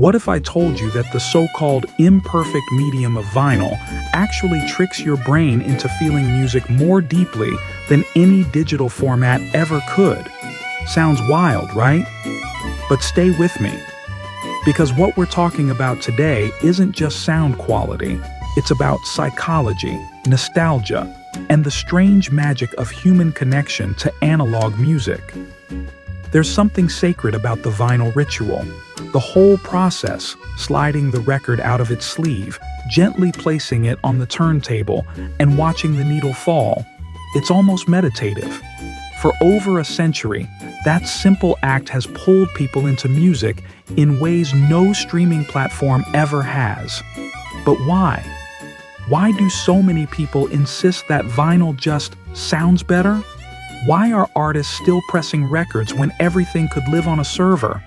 What if I told you that the so-called imperfect medium of vinyl actually tricks your brain into feeling music more deeply than any digital format ever could? Sounds wild, right? But stay with me, because what we're talking about today isn't just sound quality. It's about psychology, nostalgia, and the strange magic of human connection to analog music. There's something sacred about the vinyl ritual. The whole process, sliding the record out of its sleeve, gently placing it on the turntable, and watching the needle fall. It's almost meditative. For over a century, that simple act has pulled people into music in ways no streaming platform ever has. But why? Why do so many people insist that vinyl just sounds better? Why are artists still pressing records when everything could live on a server?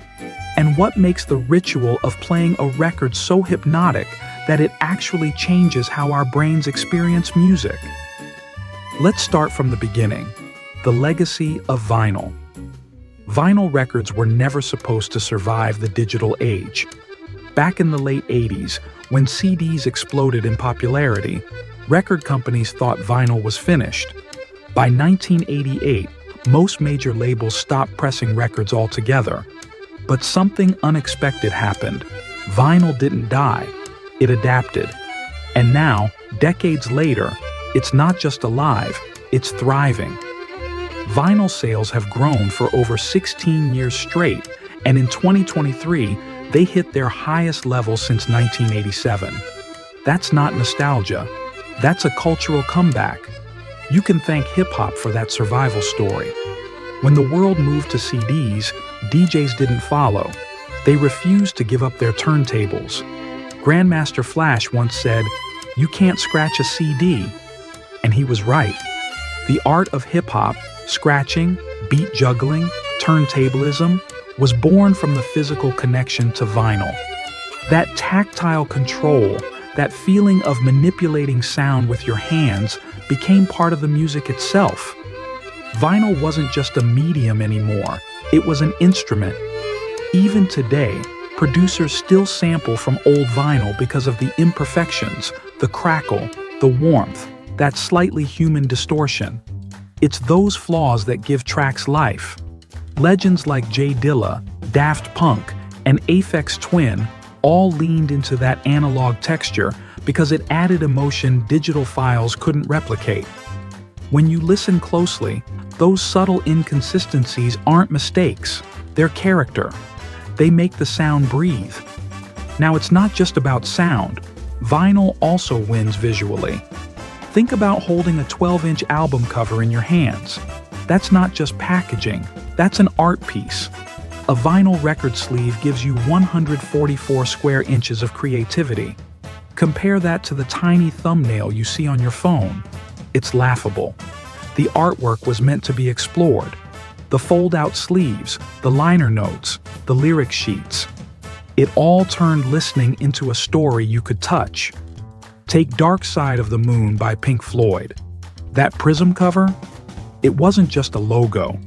And what makes the ritual of playing a record so hypnotic that it actually changes how our brains experience music? Let's start from the beginning. The legacy of vinyl. Vinyl records were never supposed to survive the digital age. Back in the late 80s, when CDs exploded in popularity, record companies thought vinyl was finished. By 1988, most major labels stopped pressing records altogether. But something unexpected happened. Vinyl didn't die, it adapted. And now, decades later, it's not just alive, it's thriving. Vinyl sales have grown for over 16 years straight, and in 2023, they hit their highest level since 1987. That's not nostalgia, that's a cultural comeback. You can thank hip-hop for that survival story. When the world moved to CDs, DJs didn't follow. They refused to give up their turntables. Grandmaster Flash once said, "You can't scratch a CD." And he was right. The art of hip-hop, scratching, beat juggling, turntablism, was born from the physical connection to vinyl. That tactile control, that feeling of manipulating sound with your hands, became part of the music itself. Vinyl wasn't just a medium anymore, it was an instrument. Even today, producers still sample from old vinyl because of the imperfections, the crackle, the warmth, that slightly human distortion. It's those flaws that give tracks life. Legends like J Dilla, Daft Punk, and Aphex Twin all leaned into that analog texture because it added emotion digital files couldn't replicate. When you listen closely, those subtle inconsistencies aren't mistakes, they're character. They make the sound breathe. Now, it's not just about sound. Vinyl also wins visually. Think about holding a 12-inch album cover in your hands. That's not just packaging, that's an art piece. A vinyl record sleeve gives you 144 square inches of creativity. Compare that to the tiny thumbnail you see on your phone. It's laughable. The artwork was meant to be explored. The fold-out sleeves, the liner notes, the lyric sheets. It all turned listening into a story you could touch. Take Dark Side of the Moon by Pink Floyd. That prism cover? It wasn't just a logo.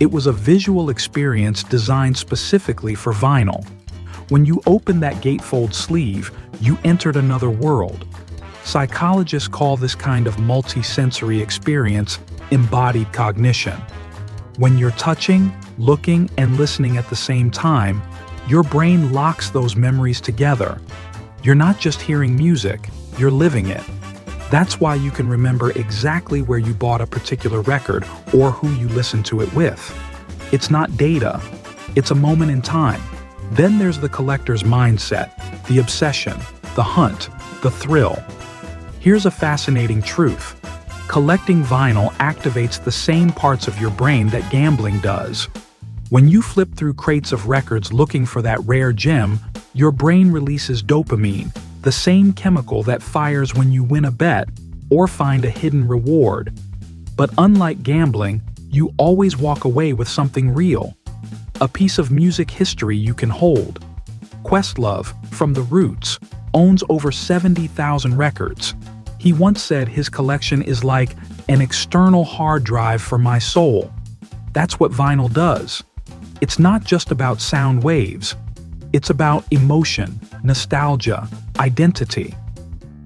It was a visual experience designed specifically for vinyl. When you opened that gatefold sleeve, you entered another world. Psychologists call this kind of multi-sensory experience embodied cognition. When you're touching, looking, and listening at the same time, your brain locks those memories together. You're not just hearing music, you're living it. That's why you can remember exactly where you bought a particular record or who you listened to it with. It's not data, it's a moment in time. Then there's the collector's mindset, the obsession, the hunt, the thrill. Here's a fascinating truth. Collecting vinyl activates the same parts of your brain that gambling does. When you flip through crates of records looking for that rare gem, your brain releases dopamine, the same chemical that fires when you win a bet or find a hidden reward. But unlike gambling, you always walk away with something real. A piece of music history you can hold. Questlove, from The Roots, owns over 70,000 records. He once said his collection is like an external hard drive for my soul. That's what vinyl does. It's not just about sound waves. It's about emotion, nostalgia, identity.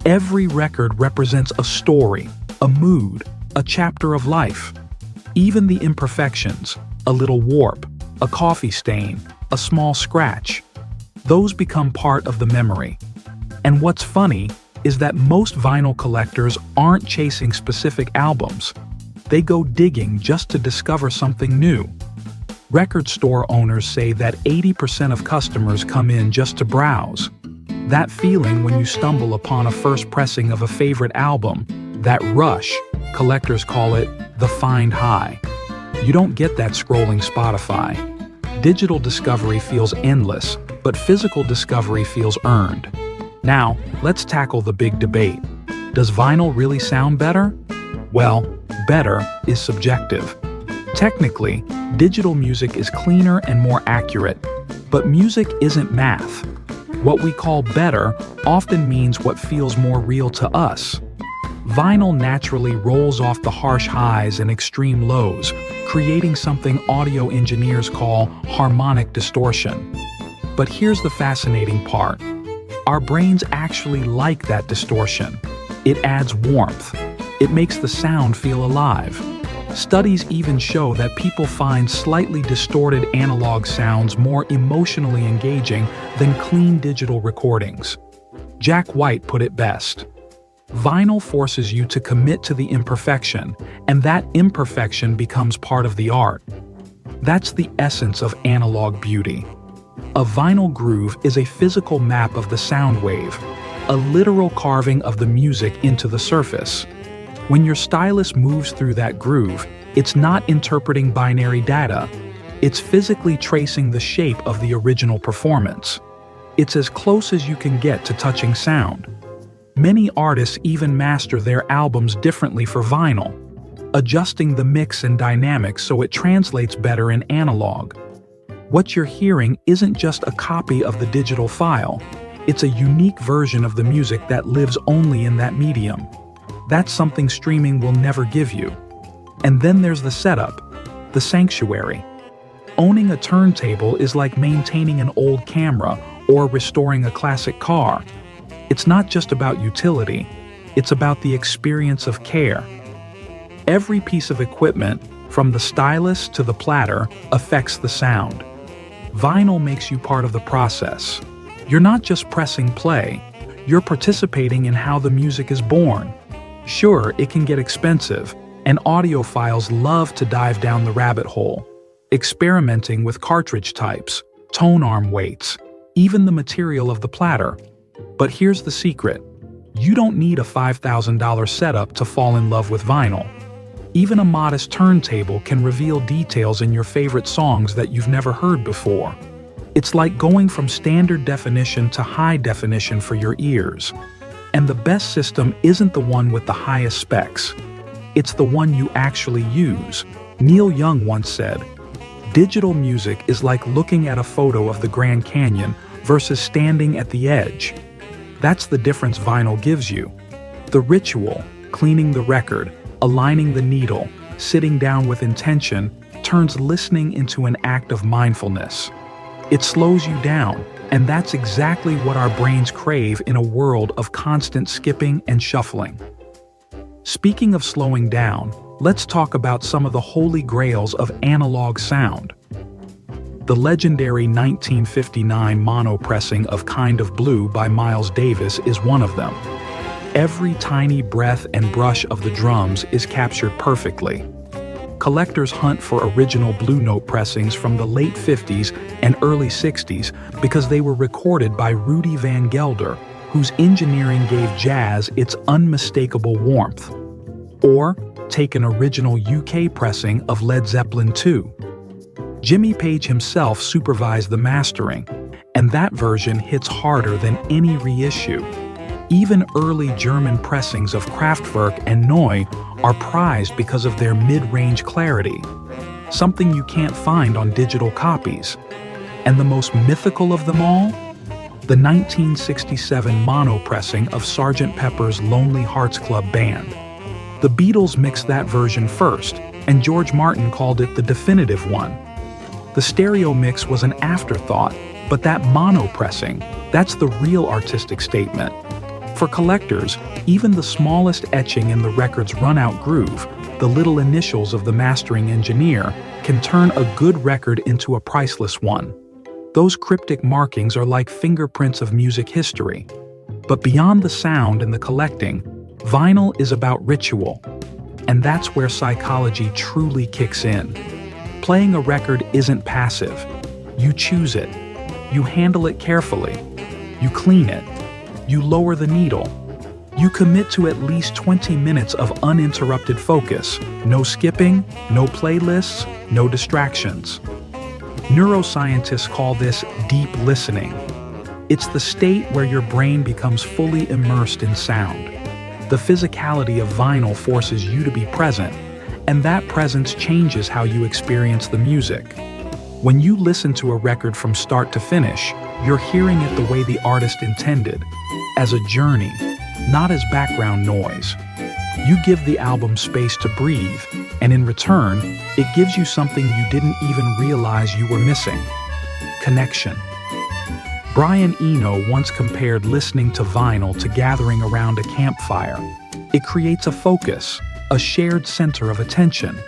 Every record represents a story, a mood, a chapter of life. Even the imperfections, a little warp, a coffee stain, a small scratch, those become part of the memory. And what's funny is that most vinyl collectors aren't chasing specific albums. They go digging just to discover something new. Record store owners say that 80% of customers come in just to browse. That feeling when you stumble upon a first pressing of a favorite album, that rush, collectors call it the find high. You don't get that scrolling Spotify. Digital discovery feels endless, but physical discovery feels earned. Now, let's tackle the big debate. Does vinyl really sound better? Well, better is subjective. Technically, digital music is cleaner and more accurate, but music isn't math. What we call better often means what feels more real to us. Vinyl naturally rolls off the harsh highs and extreme lows, creating something audio engineers call harmonic distortion. But here's the fascinating part. Our brains actually like that distortion. It adds warmth. It makes the sound feel alive. Studies even show that people find slightly distorted analog sounds more emotionally engaging than clean digital recordings. Jack White put it best. Vinyl forces you to commit to the imperfection, and that imperfection becomes part of the art. That's the essence of analog beauty. A vinyl groove is a physical map of the sound wave, a literal carving of the music into the surface. When your stylus moves through that groove, it's not interpreting binary data. It's physically tracing the shape of the original performance. It's as close as you can get to touching sound. Many artists even master their albums differently for vinyl, adjusting the mix and dynamics so it translates better in analog. What you're hearing isn't just a copy of the digital file. It's a unique version of the music that lives only in that medium. That's something streaming will never give you. And then there's the setup, the sanctuary. Owning a turntable is like maintaining an old camera or restoring a classic car. It's not just about utility, it's about the experience of care. Every piece of equipment, from the stylus to the platter, affects the sound. Vinyl makes you part of the process. You're not just pressing play, you're participating in how the music is born. Sure, it can get expensive, and audiophiles love to dive down the rabbit hole, experimenting with cartridge types, tone arm weights, even the material of the platter. But here's the secret. You don't need a $5,000 setup to fall in love with vinyl. Even a modest turntable can reveal details in your favorite songs that you've never heard before. It's like going from standard definition to high definition for your ears. And the best system isn't the one with the highest specs. It's the one you actually use. Neil Young once said, "Digital music is like looking at a photo of the Grand Canyon versus standing at the edge." That's the difference vinyl gives you. The ritual, cleaning the record, aligning the needle, sitting down with intention, turns listening into an act of mindfulness. It slows you down, and that's exactly what our brains crave in a world of constant skipping and shuffling. Speaking of slowing down, let's talk about some of the holy grails of analog sound. The legendary 1959 mono pressing of Kind of Blue by Miles Davis is one of them. Every tiny breath and brush of the drums is captured perfectly. Collectors hunt for original Blue Note pressings from the late 50s and early 60s because they were recorded by Rudy Van Gelder, whose engineering gave jazz its unmistakable warmth. Or take an original UK pressing of Led Zeppelin II. Jimmy Page himself supervised the mastering, and that version hits harder than any reissue. Even early German pressings of Kraftwerk and Neu are prized because of their mid-range clarity, something you can't find on digital copies. And the most mythical of them all? The 1967 mono pressing of Sgt. Pepper's Lonely Hearts Club Band. The Beatles mixed that version first, and George Martin called it the definitive one. The stereo mix was an afterthought, But that mono pressing, that's the real artistic statement. For collectors, even the smallest etching in the record's run-out groove, the little initials of the mastering engineer, can turn a good record into a priceless one. Those cryptic markings are like fingerprints of music history. But beyond the sound and the collecting, vinyl is about ritual. And that's where psychology truly kicks in. Playing a record isn't passive. You choose it. You handle it carefully. You clean it. You lower the needle. You commit to at least 20 minutes of uninterrupted focus. No skipping, no playlists, no distractions. Neuroscientists call this deep listening. It's the state where your brain becomes fully immersed in sound. The physicality of vinyl forces you to be present, and that presence changes how you experience the music. When you listen to a record from start to finish, you're hearing it the way the artist intended, as a journey, not as background noise. You give the album space to breathe, and in return, it gives you something you didn't even realize you were missing: connection. Brian Eno once compared listening to vinyl to gathering around a campfire. It creates a focus, a shared center of attention.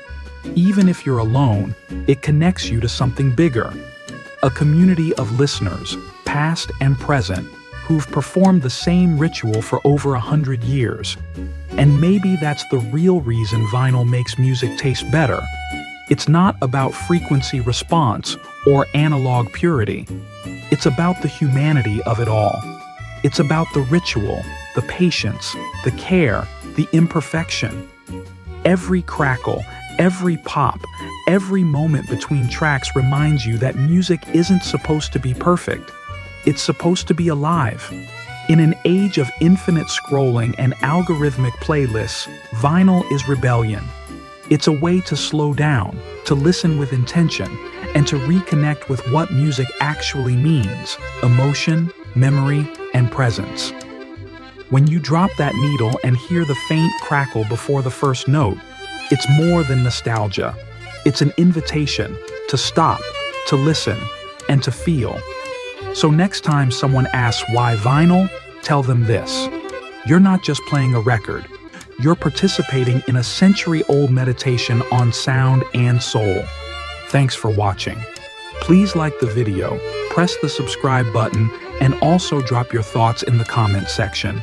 Even if you're alone, it connects you to something bigger. A community of listeners, past and present, who've performed the same ritual for over 100 years. And maybe that's the real reason vinyl makes music taste better. It's not about frequency response or analog purity. It's about the humanity of it all. It's about the ritual, the patience, the care, the imperfection. Every crackle, every pop, every moment between tracks reminds you that music isn't supposed to be perfect. It's supposed to be alive. In an age of infinite scrolling and algorithmic playlists, vinyl is rebellion. It's a way to slow down, to listen with intention, and to reconnect with what music actually means: emotion, memory, and presence. When you drop that needle and hear the faint crackle before the first note, it's more than nostalgia. It's an invitation to stop, to listen, and to feel. So next time someone asks why vinyl, tell them this: you're not just playing a record. You're participating in a century-old meditation on sound and soul. Thanks for watching. Please like the video, press the subscribe button, and also drop your thoughts in the comment section.